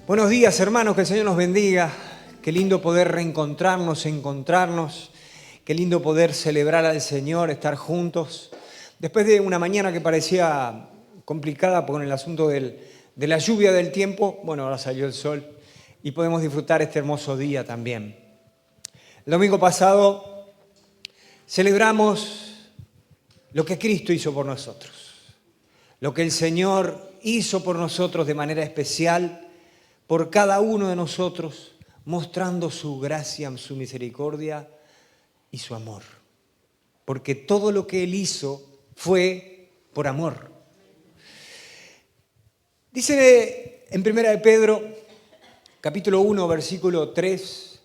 Buenos días, hermanos, que el Señor nos bendiga. Qué lindo poder reencontrarnos, encontrarnos. Qué lindo poder celebrar al Señor, estar juntos. Después de una mañana que parecía complicada con el asunto de la lluvia del tiempo, bueno, ahora salió el sol y podemos disfrutar este hermoso día también. El domingo pasado celebramos lo que Cristo hizo por nosotros, lo que el Señor hizo por nosotros de manera especial, por cada uno de nosotros, mostrando su gracia, su misericordia y su amor. Porque todo lo que Él hizo fue por amor. Dice en 1 de Pedro, capítulo 1, versículo 3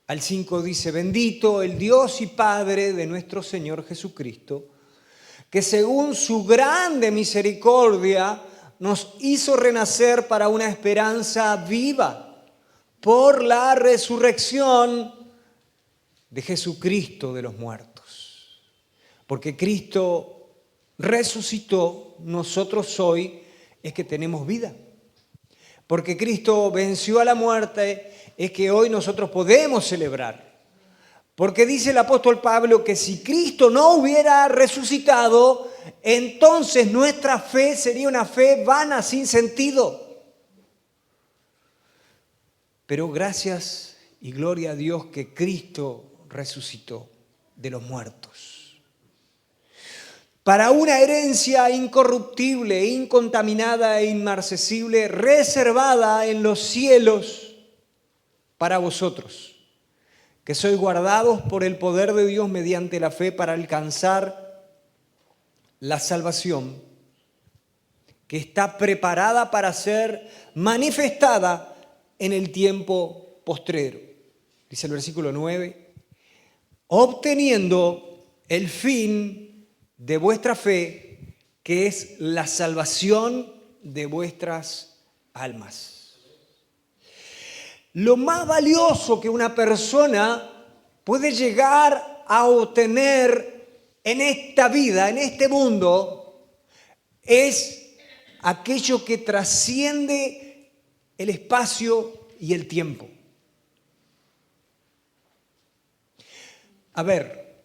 al 5, dice: bendito el Dios y Padre de nuestro Señor Jesucristo, que según su grande misericordia nos hizo renacer para una esperanza viva por la resurrección de Jesucristo de los muertos. Porque Cristo resucitó, nosotros hoy es que tenemos vida. Porque Cristo venció a la muerte, es que hoy nosotros podemos celebrar. Porque dice el apóstol Pablo que si Cristo no hubiera resucitado, entonces nuestra fe sería una fe vana, sin sentido. Pero gracias y gloria a Dios que Cristo resucitó de los muertos. Para una herencia incorruptible, incontaminada e inmarcesible, reservada en los cielos para vosotros, que sois guardados por el poder de Dios mediante la fe para alcanzar la salvación que está preparada para ser manifestada en el tiempo postrero. Dice el versículo 9, obteniendo el fin de vuestra fe, que es la salvación de vuestras almas. Lo más valioso que una persona puede llegar a obtener en esta vida, en este mundo, es aquello que trasciende el espacio y el tiempo. A ver,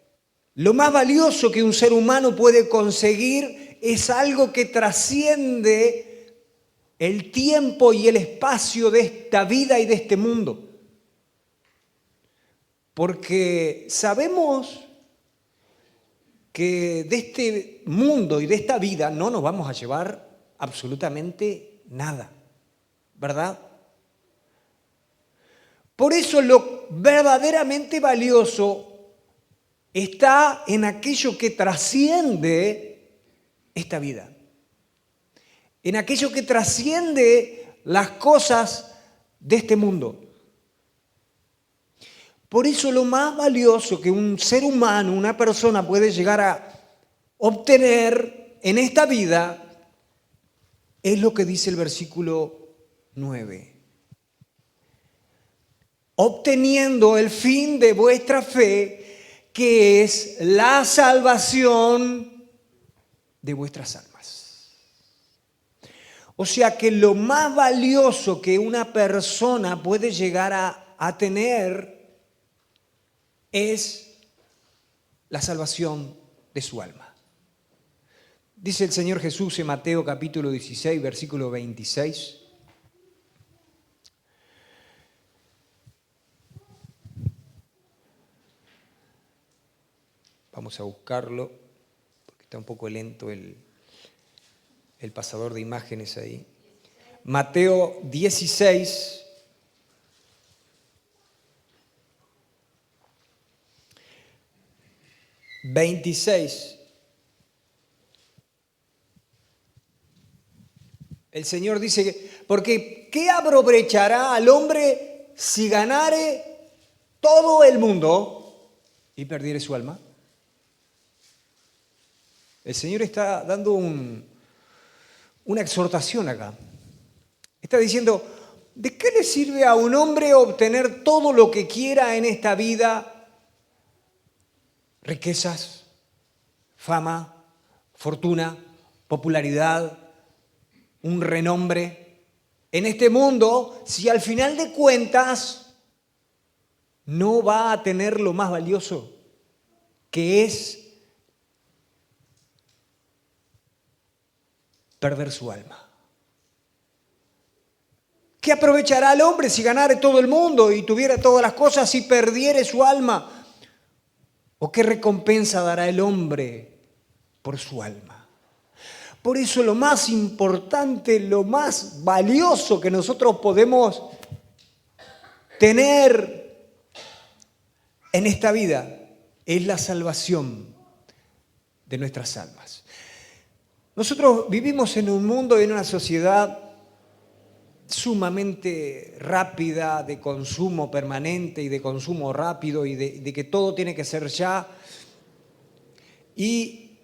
lo más valioso que un ser humano puede conseguir es algo que trasciende el tiempo y el espacio de esta vida y de este mundo. Porque sabemos que de este mundo y de esta vida no nos vamos a llevar absolutamente nada, ¿verdad? Por eso lo verdaderamente valioso está en aquello que trasciende esta vida. En aquello que trasciende las cosas de este mundo. Por eso lo más valioso que un ser humano, una persona puede llegar a obtener en esta vida es lo que dice el versículo 9. Obteniendo el fin de vuestra fe, que es la salvación de vuestras almas. O sea que lo más valioso que una persona puede llegar a tener es la salvación de su alma. Dice el Señor Jesús en Mateo capítulo 16, versículo 26. Vamos a buscarlo, porque está un poco lento el pasador de imágenes ahí. Mateo 16, ...26... El Señor dice, porque ¿qué aprovechará al hombre si ganare todo el mundo y perdiere su alma? El Señor está dando una exhortación acá. Está diciendo, ¿de qué le sirve a un hombre obtener todo lo que quiera en esta vida? Riquezas, fama, fortuna, popularidad, un renombre, en este mundo si al final de cuentas no va a tener lo más valioso, que es perder su alma? ¿Qué aprovechará el hombre si ganare todo el mundo y tuviera todas las cosas y perdiere su alma? ¿O qué recompensa dará el hombre por su alma? Por eso lo más importante, lo más valioso que nosotros podemos tener en esta vida es la salvación de nuestras almas. Nosotros vivimos en un mundo y en una sociedad sumamente rápida, de consumo permanente y de consumo rápido y de que todo tiene que ser ya. Y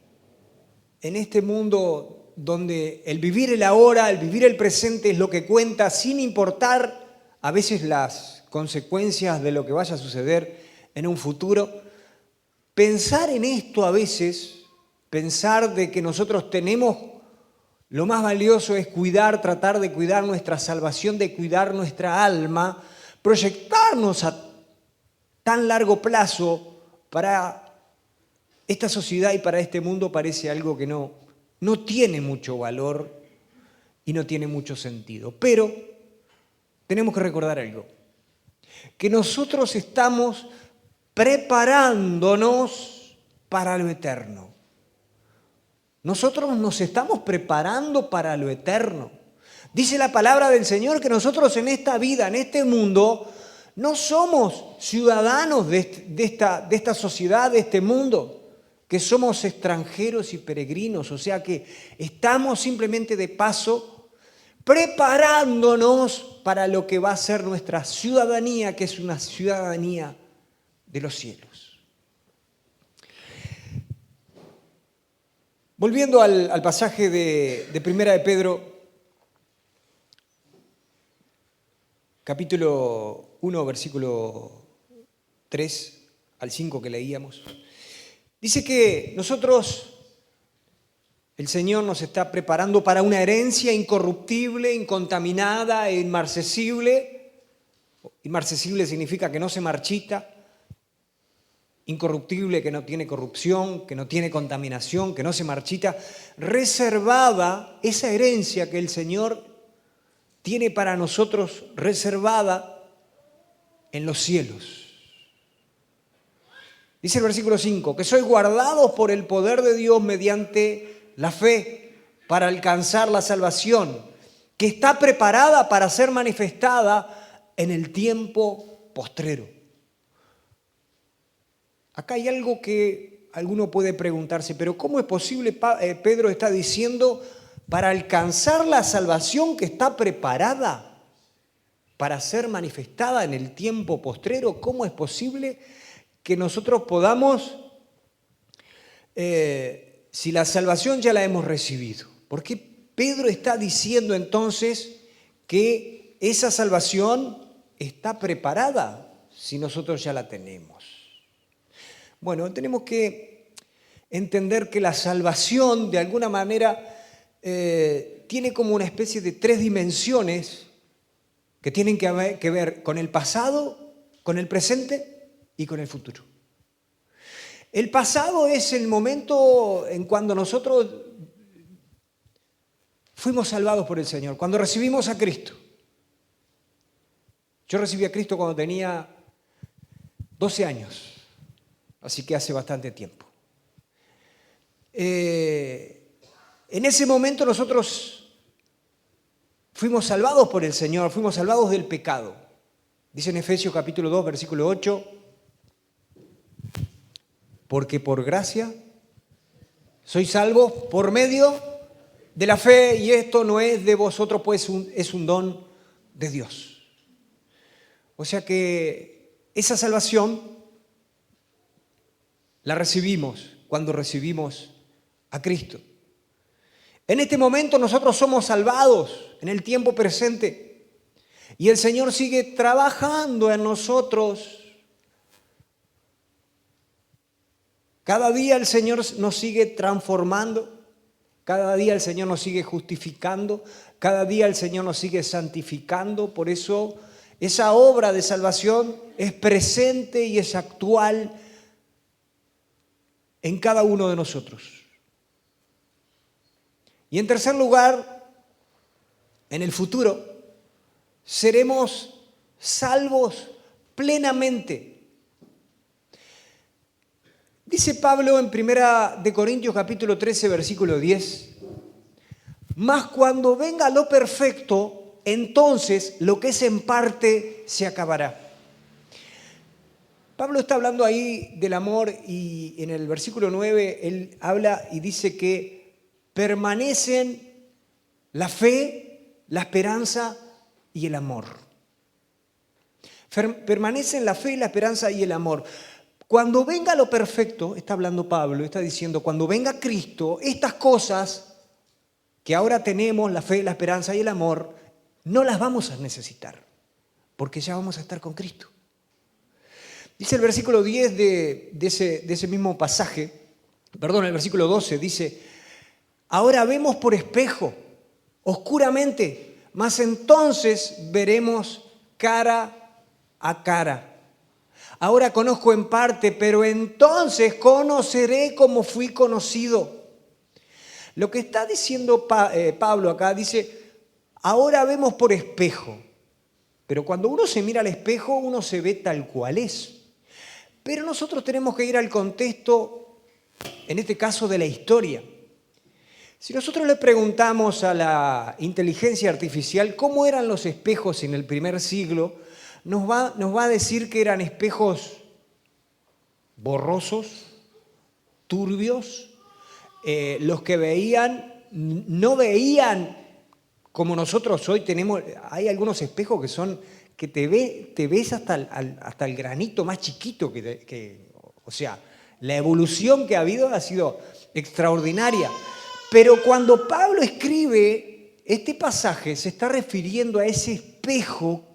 en este mundo donde el vivir el ahora, el vivir el presente es lo que cuenta, sin importar a veces las consecuencias de lo que vaya a suceder en un futuro, pensar en esto a veces, pensar de que nosotros tenemos lo más valioso es cuidar, tratar de cuidar nuestra salvación, de cuidar nuestra alma, proyectarnos a tan largo plazo para esta sociedad y para este mundo parece algo que no tiene mucho valor y no tiene mucho sentido. Pero tenemos que recordar algo, que nosotros estamos preparándonos para lo eterno. Nosotros nos estamos preparando para lo eterno. Dice la palabra del Señor que nosotros en esta vida, en este mundo, no somos ciudadanos de esta sociedad, de este mundo, que somos extranjeros y peregrinos, o sea que estamos simplemente de paso preparándonos para lo que va a ser nuestra ciudadanía, que es una ciudadanía de los cielos. Volviendo al pasaje de Primera de Pedro, capítulo 1, versículo 3 al 5 que leíamos, dice que nosotros, el Señor nos está preparando para una herencia incorruptible, incontaminada e inmarcesible. Inmarcesible significa que no se marchita. Incorruptible, que no tiene corrupción, que no tiene contaminación, que no se marchita, reservada, esa herencia que el Señor tiene para nosotros, reservada en los cielos. Dice el versículo 5, que sois guardados por el poder de Dios mediante la fe para alcanzar la salvación, que está preparada para ser manifestada en el tiempo postrero. Acá hay algo que alguno puede preguntarse, pero ¿cómo es posible? Pedro está diciendo, para alcanzar la salvación que está preparada para ser manifestada en el tiempo postrero, ¿cómo es posible que nosotros podamos, si la salvación ya la hemos recibido? ¿Por qué Pedro está diciendo entonces que esa salvación está preparada si nosotros ya la tenemos? Bueno, tenemos que entender que la salvación, de alguna manera, tiene como una especie de tres dimensiones que tienen que ver con el pasado, con el presente y con el futuro. El pasado es el momento en cuando nosotros fuimos salvados por el Señor, cuando recibimos a Cristo. Yo recibí a Cristo cuando tenía 12 años. Así que hace bastante tiempo. En ese momento nosotros fuimos salvados por el Señor, fuimos salvados del pecado. Dice en Efesios capítulo 2, versículo 8, porque por gracia sois salvos por medio de la fe, y esto no es de vosotros, pues es un don de Dios. O sea que esa salvación la recibimos cuando recibimos a Cristo. En este momento nosotros somos salvados en el tiempo presente y el Señor sigue trabajando en nosotros. Cada día el Señor nos sigue transformando Cada día el Señor nos sigue justificando, cada día el Señor nos sigue santificando. Por eso esa obra de salvación es presente y es actual en cada uno de nosotros. Y en tercer lugar, en el futuro, seremos salvos plenamente. Dice Pablo en 1 Corintios capítulo 13, versículo 10, mas cuando venga lo perfecto, entonces lo que es en parte se acabará. Pablo está hablando ahí del amor y en el versículo 9 él habla y dice que permanecen la fe, la esperanza y el amor. Permanecen la fe, la esperanza y el amor. Cuando venga lo perfecto, está hablando Pablo, está diciendo, cuando venga Cristo, estas cosas que ahora tenemos, la fe, la esperanza y el amor, no las vamos a necesitar, porque ya vamos a estar con Cristo. Dice el versículo 10 de ese mismo pasaje, el versículo 12, dice, ahora vemos por espejo, oscuramente, mas entonces veremos cara a cara. Ahora conozco en parte, pero entonces conoceré como fui conocido. Lo que está diciendo Pablo acá, dice, ahora vemos por espejo, pero cuando uno se mira al espejo, uno se ve tal cual es. Pero nosotros tenemos que ir al contexto, en este caso de la historia. Si nosotros le preguntamos a la inteligencia artificial cómo eran los espejos en el primer siglo, nos va a decir que eran espejos borrosos, turbios, los que veían, no veían como nosotros hoy tenemos. Hay algunos espejos que son que te ves hasta el granito más chiquito, o sea, la evolución que ha habido ha sido extraordinaria. Pero cuando Pablo escribe este pasaje, se está refiriendo a ese espejo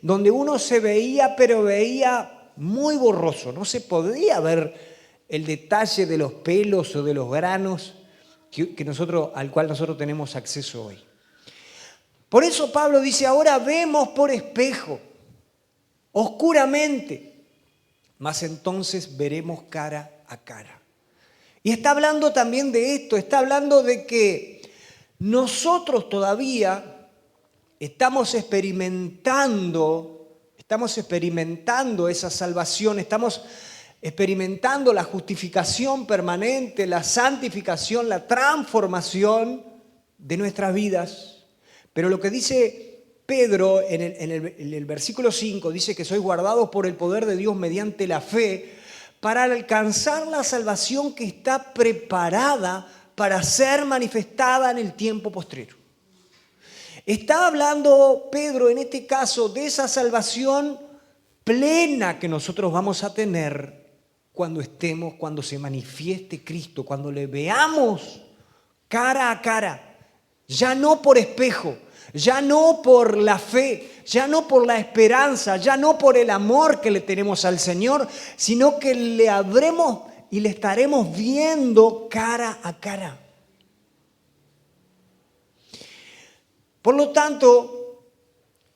donde uno se veía, pero veía muy borroso, no se podía ver el detalle de los pelos o de los granos al cual nosotros tenemos acceso hoy. Por eso Pablo dice, ahora vemos por espejo, oscuramente, mas entonces veremos cara a cara. Y está hablando también de esto, está hablando de que nosotros todavía estamos experimentando esa salvación, estamos experimentando la justificación permanente, la santificación, la transformación de nuestras vidas. Pero lo que dice Pedro en el versículo 5, dice que sois guardados por el poder de Dios mediante la fe para alcanzar la salvación que está preparada para ser manifestada en el tiempo postrero. Está hablando Pedro en este caso de esa salvación plena que nosotros vamos a tener cuando se manifieste Cristo, cuando le veamos cara a cara. Ya no por espejo, ya no por la fe, ya no por la esperanza, ya no por el amor que le tenemos al Señor, sino que le habremos y le estaremos viendo cara a cara. Por lo tanto,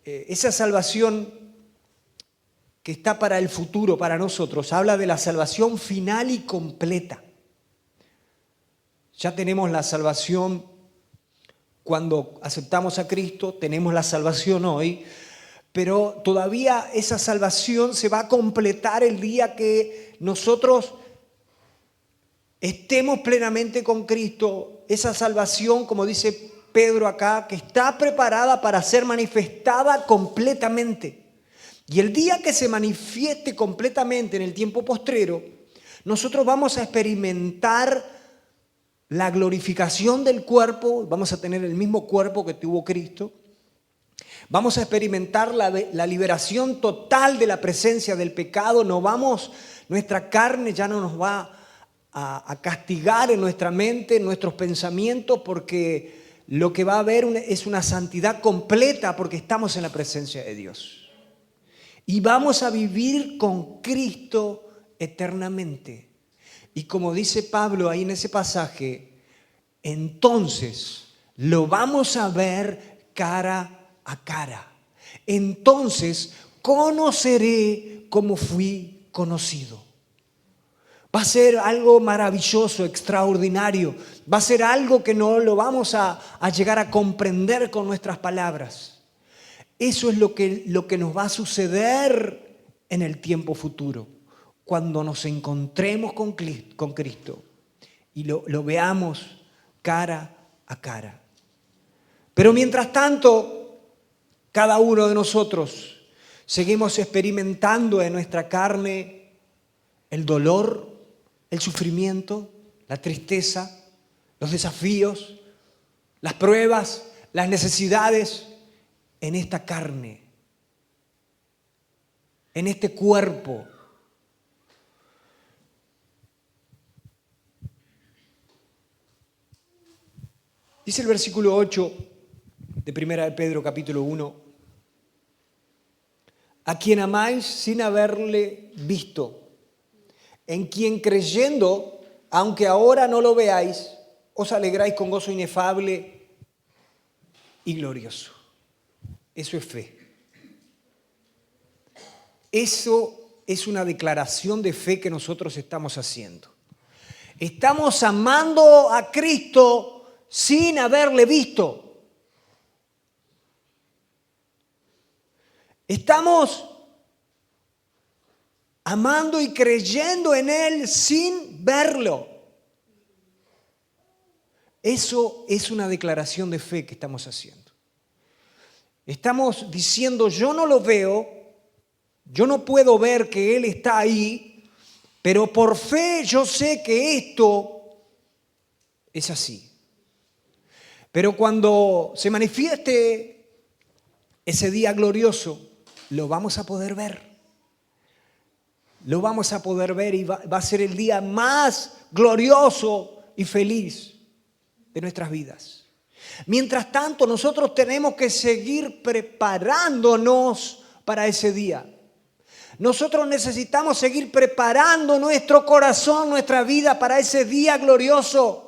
esa salvación que está para el futuro, para nosotros, habla de la salvación final y completa. Ya tenemos la salvación cuando aceptamos a Cristo, tenemos la salvación hoy, pero todavía esa salvación se va a completar el día que nosotros estemos plenamente con Cristo. Esa salvación, como dice Pedro acá, que está preparada para ser manifestada completamente. Y el día que se manifieste completamente en el tiempo postrero, nosotros vamos a experimentar la glorificación del cuerpo, vamos a tener el mismo cuerpo que tuvo Cristo. Vamos a experimentar la liberación total de la presencia del pecado. Nuestra carne ya no nos va a castigar en nuestra mente, en nuestros pensamientos, porque lo que va a haber es una santidad completa, porque estamos en la presencia de Dios. Y vamos a vivir con Cristo eternamente. Y como dice Pablo ahí en ese pasaje, entonces lo vamos a ver cara a cara. Entonces conoceré como fui conocido. Va a ser algo maravilloso, extraordinario. Va a ser algo que no lo vamos a llegar a comprender con nuestras palabras. Eso es lo que nos va a suceder en el tiempo futuro, cuando nos encontremos con Cristo y lo veamos cara a cara. Pero mientras tanto, cada uno de nosotros seguimos experimentando en nuestra carne el dolor, el sufrimiento, la tristeza, los desafíos, las pruebas, las necesidades en esta carne, en este cuerpo. Dice el versículo 8 de 1 de Pedro capítulo 1, a quien amáis sin haberle visto, en quien creyendo, aunque ahora no lo veáis, os alegráis con gozo inefable y glorioso. Eso es fe. Eso es una declaración de fe que nosotros estamos haciendo. Estamos amando a Cristo sin haberle visto. Estamos amando y creyendo en Él sin verlo. Eso es una declaración de fe que estamos haciendo. Estamos diciendo, yo no lo veo, yo no puedo ver que Él está ahí, pero por fe yo sé que esto es así. Pero cuando se manifieste ese día glorioso, lo vamos a poder ver. Lo vamos a poder ver y va a ser el día más glorioso y feliz de nuestras vidas. Mientras tanto, nosotros tenemos que seguir preparándonos para ese día. Nosotros necesitamos seguir preparando nuestro corazón, nuestra vida para ese día glorioso.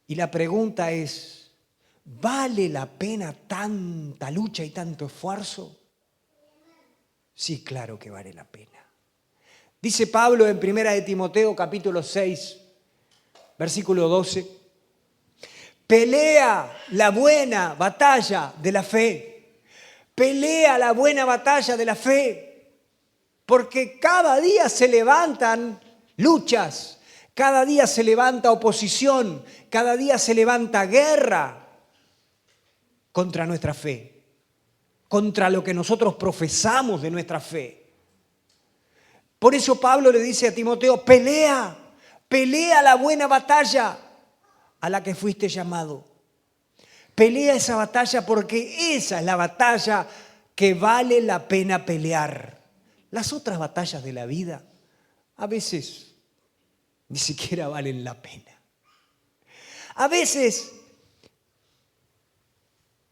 Y la pregunta es, ¿vale la pena tanta lucha y tanto esfuerzo? Sí, claro que vale la pena. Dice Pablo en 1 de Timoteo capítulo 6, versículo 12, pelea la buena batalla de la fe. Pelea la buena batalla de la fe. Porque cada día se levantan luchas, cada día se levanta oposición, cada día se levanta guerra contra nuestra fe, contra lo que nosotros profesamos de nuestra fe. Por eso Pablo le dice a Timoteo, pelea la buena batalla a la que fuiste llamado. Pelea esa batalla porque esa es la batalla que vale la pena pelear. Las otras batallas de la vida a veces ni siquiera valen la pena. A veces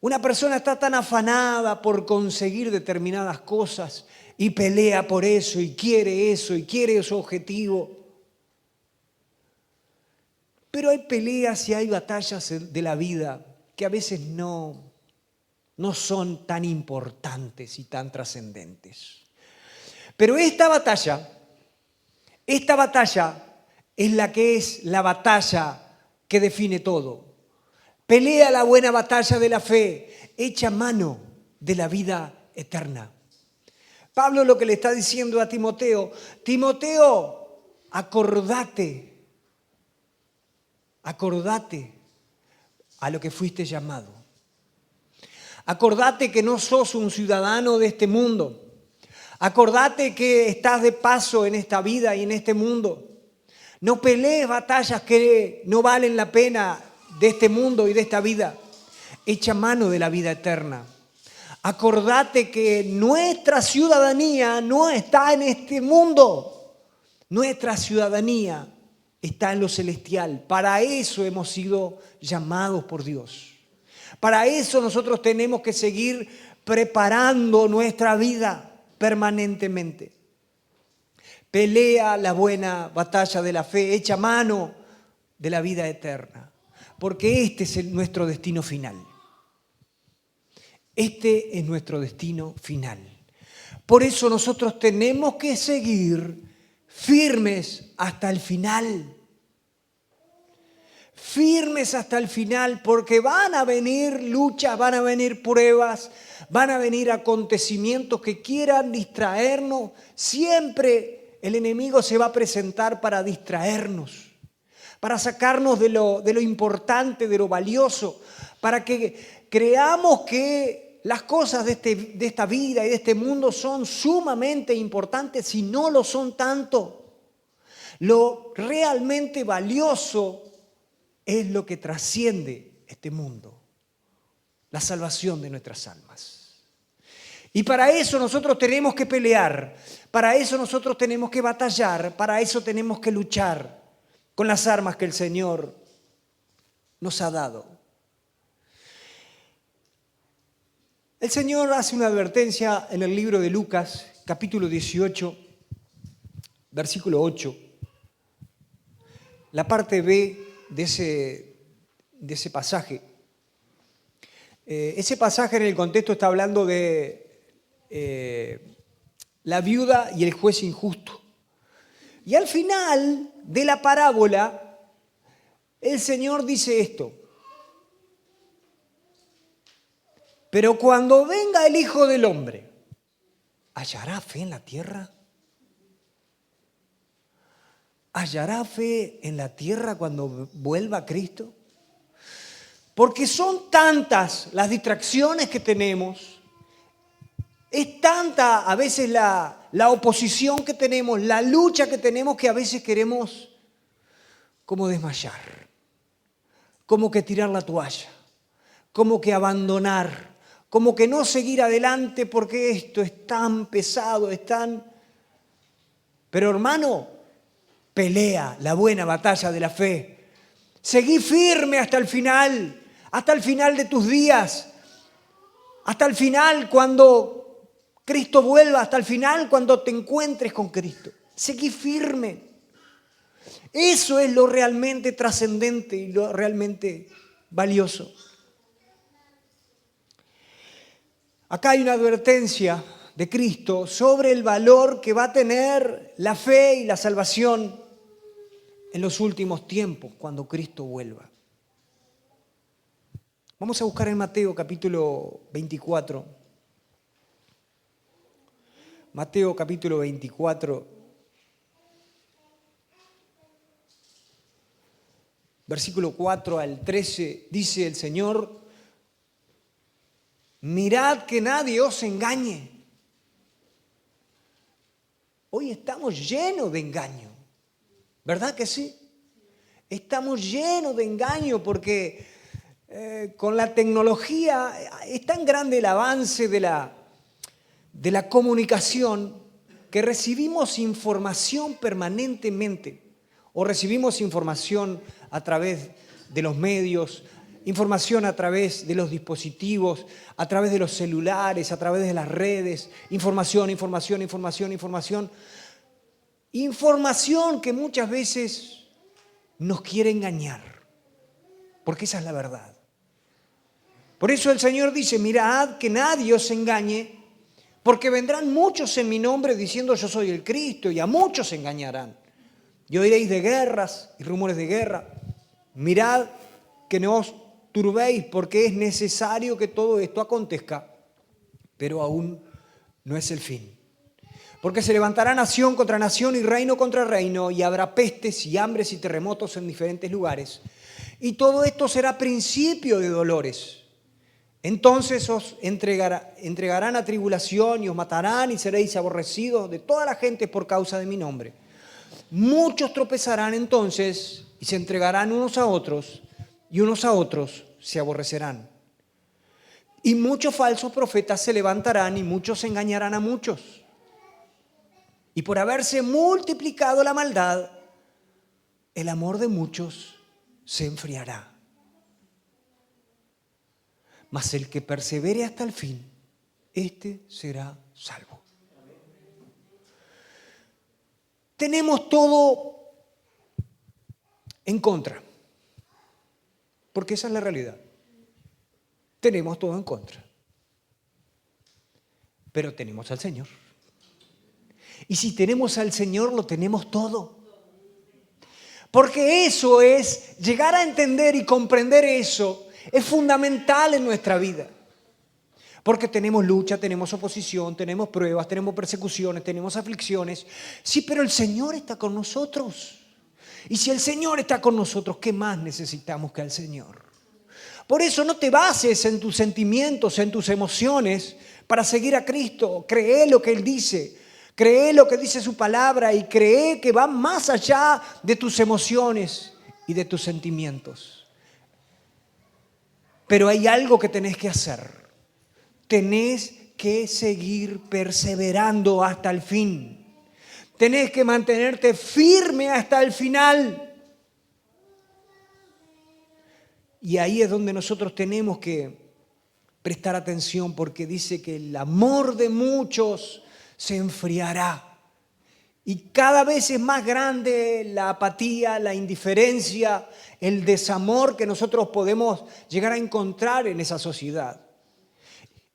una persona está tan afanada por conseguir determinadas cosas y pelea por eso y quiere su objetivo. Pero hay peleas y hay batallas de la vida que a veces no son tan importantes y tan trascendentes. Pero esta batalla es la batalla que define todo. Pelea la buena batalla de la fe, echa mano de la vida eterna. Pablo lo que le está diciendo a Timoteo, Timoteo, acordate a lo que fuiste llamado. Acordate que no sos un ciudadano de este mundo. Acordate que estás de paso en esta vida y en este mundo. No pelees batallas que no valen la pena de este mundo y de esta vida. Echa mano de la vida eterna. Acordate que nuestra ciudadanía no está en este mundo. Nuestra ciudadanía está en lo celestial. Para eso hemos sido llamados por Dios. Para eso nosotros tenemos que seguir preparando nuestra vida permanentemente. pelea la buena batalla de la fe, echa mano de la vida eterna, porque este es nuestro destino final. Este es nuestro destino final. Por eso nosotros tenemos que seguir firmes hasta el final. Firmes hasta el final, porque van a venir luchas, van a venir pruebas, van a venir acontecimientos que quieran distraernos. Siempre el enemigo se va a presentar para distraernos, para sacarnos de lo importante, de lo valioso, para que creamos que las cosas de esta vida y de este mundo son sumamente importantes si no lo son tanto. Lo realmente valioso es lo que trasciende este mundo, la salvación de nuestras almas. Y para eso nosotros tenemos que pelear, para eso nosotros tenemos que batallar, para eso tenemos que luchar con las armas que el Señor nos ha dado. El Señor hace una advertencia en el libro de Lucas, capítulo 18, versículo 8, la parte B de ese pasaje. Ese pasaje en el contexto está hablando de la viuda y el juez injusto. Y al final de la parábola, el Señor dice esto: pero cuando venga el Hijo del Hombre, ¿hallará fe en la tierra? ¿Hallará fe en la tierra cuando vuelva Cristo? Porque son tantas las distracciones que tenemos, es tanta a veces la oposición que tenemos, la lucha que tenemos, que a veces queremos como desmayar, como que tirar la toalla, como que abandonar, como que no seguir adelante porque esto es tan pesado, es tan... Pero hermano, pelea la buena batalla de la fe. Seguí firme hasta el final de tus días, hasta el final cuando Cristo vuelva, hasta el final cuando te encuentres con Cristo. Seguí firme. Eso es lo realmente trascendente y lo realmente valioso. Acá hay una advertencia de Cristo sobre el valor que va a tener la fe y la salvación en los últimos tiempos, cuando Cristo vuelva. Vamos a buscar en Mateo capítulo 24. Mateo capítulo 24, versículo 4 al 13, dice el Señor: mirad que nadie os engañe. Hoy estamos llenos de engaño, ¿verdad que sí? Estamos llenos de engaño porque con la tecnología es tan grande el avance de la comunicación que recibimos información permanentemente, o recibimos información a través de los medios, información a través de los dispositivos, a través de los celulares, a través de las redes, información que muchas veces nos quiere engañar, porque esa es la verdad. Por eso el Señor dice: mirad que nadie os engañe, porque vendrán muchos en mi nombre diciendo yo soy el Cristo, y a muchos engañarán. Y oiréis de guerras y rumores de guerra. Mirad que no os turbéis, porque es necesario que todo esto acontezca, pero aún no es el fin. Porque se levantará nación contra nación y reino contra reino, y habrá pestes y hambres y terremotos en diferentes lugares. Y todo esto será principio de dolores. Entonces os entregarán a tribulación y os matarán y seréis aborrecidos de toda la gente por causa de mi nombre. Muchos tropezarán entonces y se entregarán unos a otros, y unos a otros se aborrecerán. Y muchos falsos profetas se levantarán y muchos engañarán a muchos. Y por haberse multiplicado la maldad, el amor de muchos se enfriará. Mas el que persevere hasta el fin, éste será salvo. tenemos todo en contra. Porque esa es la realidad. Tenemos todo en contra. Pero tenemos al Señor. Y si tenemos al Señor, lo tenemos todo. Porque eso es, llegar a entender y comprender eso, es fundamental en nuestra vida. Porque tenemos lucha, tenemos oposición, tenemos pruebas, tenemos persecuciones, tenemos aflicciones. Sí, pero el Señor está con nosotros. Y si el Señor está con nosotros, ¿qué más necesitamos que al Señor? Por eso no te bases en tus sentimientos, en tus emociones, para seguir a Cristo. Cree lo que Él dice. Cree lo que dice su palabra y cree que va más allá de tus emociones y de tus sentimientos. Pero hay algo que tenés que hacer. Tenés que seguir perseverando hasta el fin. Tenés que mantenerte firme hasta el final. Y ahí es donde nosotros tenemos que prestar atención, porque dice que el amor de muchos se enfriará. Y cada vez es más grande la apatía, la indiferencia, el desamor que nosotros podemos llegar a encontrar en esa sociedad.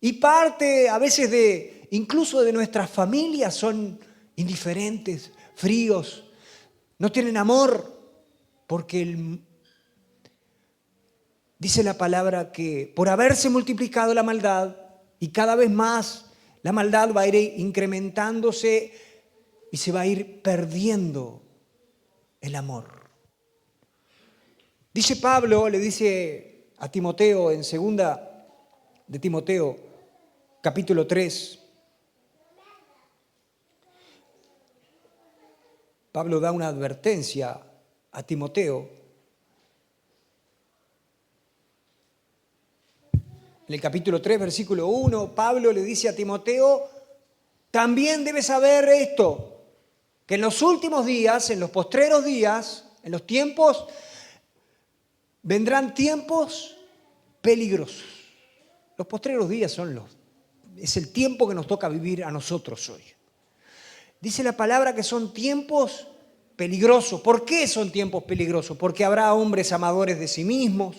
Y parte a veces incluso de nuestras familias son indiferentes, fríos, no tienen amor, porque dice la palabra que por haberse multiplicado la maldad y cada vez más la maldad va a ir incrementándose y se va a ir perdiendo el amor. Dice Pablo, le dice a Timoteo en 2 de Timoteo, capítulo 3. Pablo da una advertencia a Timoteo. En el capítulo 3, versículo 1, Pablo le dice a Timoteo, también debes saber esto, que en los últimos días, en los postreros días, en los tiempos, vendrán tiempos peligrosos. Los postreros días es el tiempo que nos toca vivir a nosotros hoy. Dice la palabra que son tiempos peligrosos. ¿Por qué son tiempos peligrosos? Porque habrá hombres amadores de sí mismos,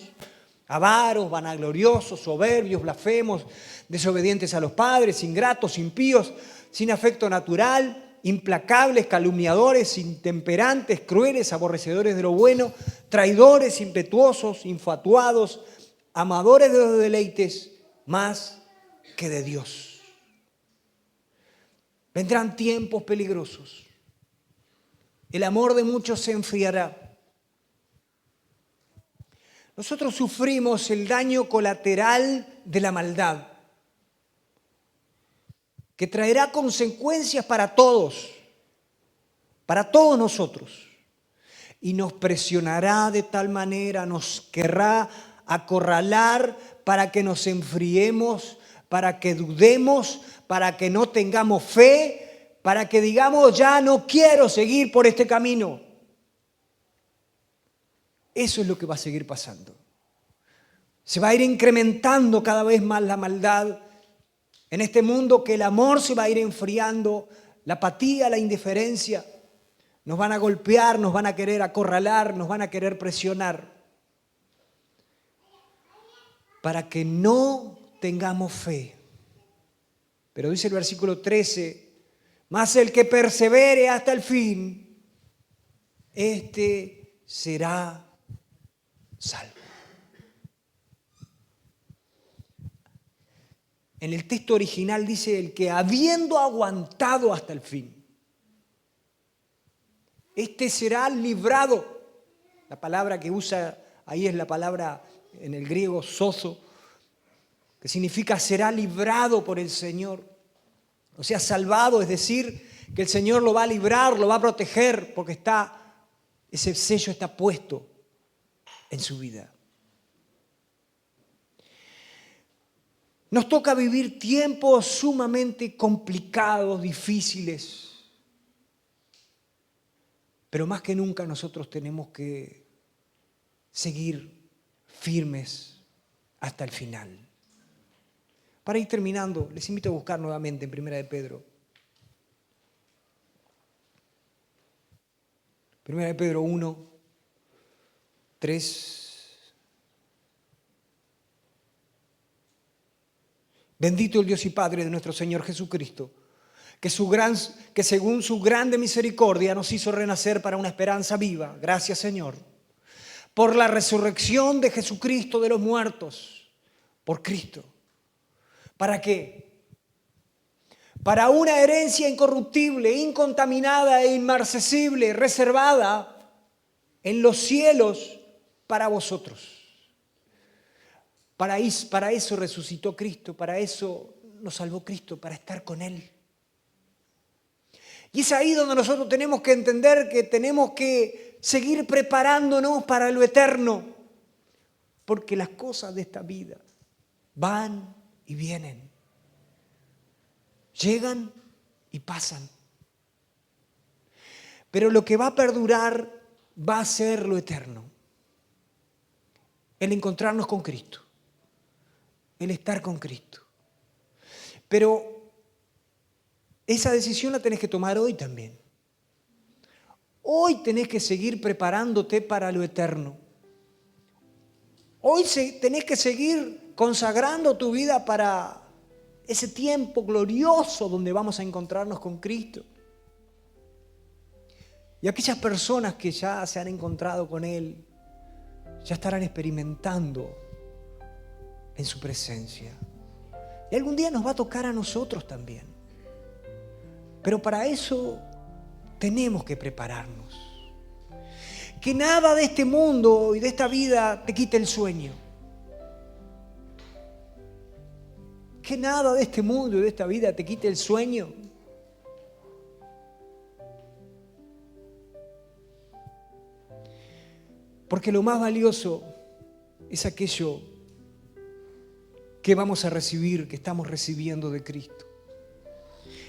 avaros, vanagloriosos, soberbios, blasfemos, desobedientes a los padres, ingratos, impíos, sin afecto natural, implacables, calumniadores, intemperantes, crueles, aborrecedores de lo bueno, traidores, impetuosos, infatuados, amadores de los deleites más que de Dios. Vendrán tiempos peligrosos. El amor de muchos se enfriará. Nosotros sufrimos el daño colateral de la maldad, que traerá consecuencias para todos nosotros, y nos presionará de tal manera, nos querrá acorralar para que nos enfriemos, para que dudemos, para que no tengamos fe, para que digamos, ya no quiero seguir por este camino. Eso es lo que va a seguir pasando. Se va a ir incrementando cada vez más la maldad en este mundo, que el amor se va a ir enfriando, la apatía, la indiferencia. Nos van a golpear, nos van a querer acorralar, nos van a querer presionar para que no tengamos fe. Pero dice el versículo 13, mas el que persevere hasta el fin, este será salvo. En el texto original dice el que habiendo aguantado hasta el fin, este será librado. La palabra que usa ahí es la palabra en el griego sozo, que significa será librado por el Señor. O sea, salvado, es decir, que el Señor lo va a librar, lo va a proteger, porque ese sello está puesto en su vida. Nos toca vivir tiempos sumamente complicados, difíciles, pero más que nunca nosotros tenemos que seguir firmes hasta el final. Para ir terminando, les invito a buscar nuevamente en 1 de Pedro. Primera de Pedro 1, 3. Bendito el Dios y Padre de nuestro Señor Jesucristo, que según su grande misericordia nos hizo renacer para una esperanza viva. Gracias, Señor. Por la resurrección de Jesucristo de los muertos, por Cristo. ¿Para qué? Para una herencia incorruptible, incontaminada e inmarcesible, reservada en los cielos para vosotros. Para eso resucitó Cristo, para eso nos salvó Cristo, para estar con Él. Y es ahí donde nosotros tenemos que entender que tenemos que seguir preparándonos para lo eterno, porque las cosas de esta vida van y vienen, llegan y pasan. Pero lo que va a perdurar va a ser lo eterno, el encontrarnos con Cristo. El estar con Cristo. Pero esa decisión la tenés que tomar hoy también. Hoy tenés que seguir preparándote para lo eterno. Hoy tenés que seguir consagrando tu vida para ese tiempo glorioso donde vamos a encontrarnos con Cristo. Y aquellas personas que ya se han encontrado con Él, ya estarán experimentando en su presencia. Y algún día nos va a tocar a nosotros también. Pero para eso tenemos que prepararnos. Que nada de este mundo y de esta vida te quite el sueño. Que nada de este mundo y de esta vida te quite el sueño. Porque lo más valioso es aquello que vamos a recibir, que estamos recibiendo de Cristo.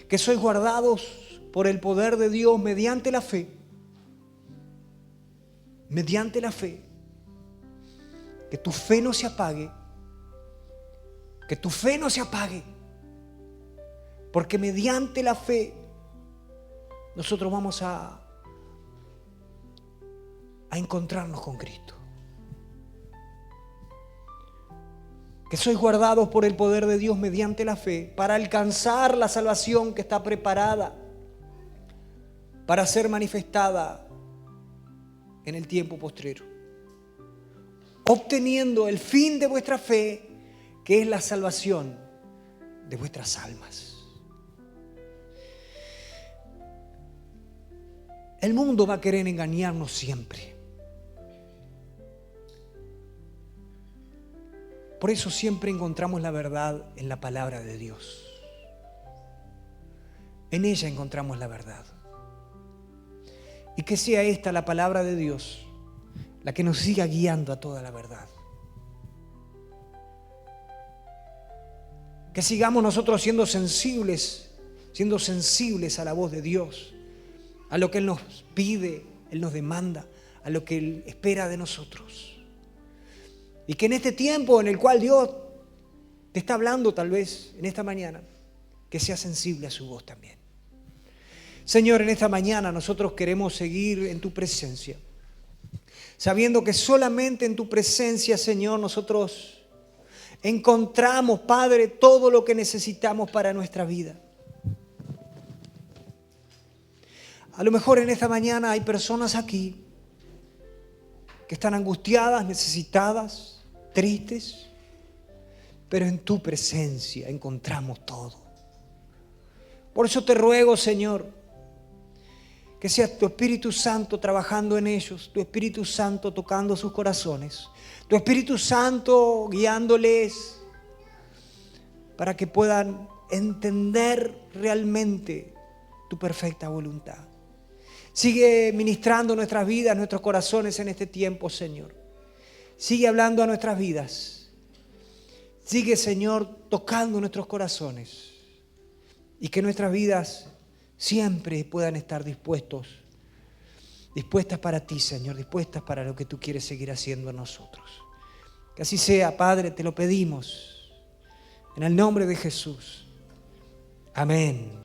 Que sois guardados por el poder de Dios mediante la fe. Mediante la fe. Que tu fe no se apague. Que tu fe no se apague. Porque mediante la fe nosotros vamos a encontrarnos con Cristo. Que sois guardados por el poder de Dios mediante la fe para alcanzar la salvación que está preparada para ser manifestada en el tiempo postrero, obteniendo el fin de vuestra fe, que es la salvación de vuestras almas. El mundo va a querer engañarnos siempre. Por eso siempre encontramos la verdad en la palabra de Dios. En ella encontramos la verdad. Y que sea esta la palabra de Dios la que nos siga guiando a toda la verdad. Que sigamos nosotros siendo sensibles a la voz de Dios, a lo que Él nos pide, Él nos demanda, a lo que Él espera de nosotros. Y que en este tiempo en el cual Dios te está hablando, tal vez en esta mañana, que seas sensible a su voz también. Señor, en esta mañana nosotros queremos seguir en tu presencia, sabiendo que solamente en tu presencia, Señor, nosotros encontramos, Padre, todo lo que necesitamos para nuestra vida. A lo mejor en esta mañana hay personas aquí que están angustiadas, necesitadas, tristes, pero en tu presencia encontramos todo. Por eso te ruego, Señor, que sea tu Espíritu Santo trabajando en ellos, tu Espíritu Santo tocando sus corazones, tu Espíritu Santo guiándoles para que puedan entender realmente tu perfecta voluntad. Sigue ministrando nuestras vidas, nuestros corazones en este tiempo, Señor. Sigue hablando a nuestras vidas. Sigue, Señor, tocando nuestros corazones. Y que nuestras vidas siempre puedan estar dispuestas para ti, Señor, dispuestas para lo que tú quieres seguir haciendo en nosotros. Que así sea, Padre, te lo pedimos. En el nombre de Jesús. Amén.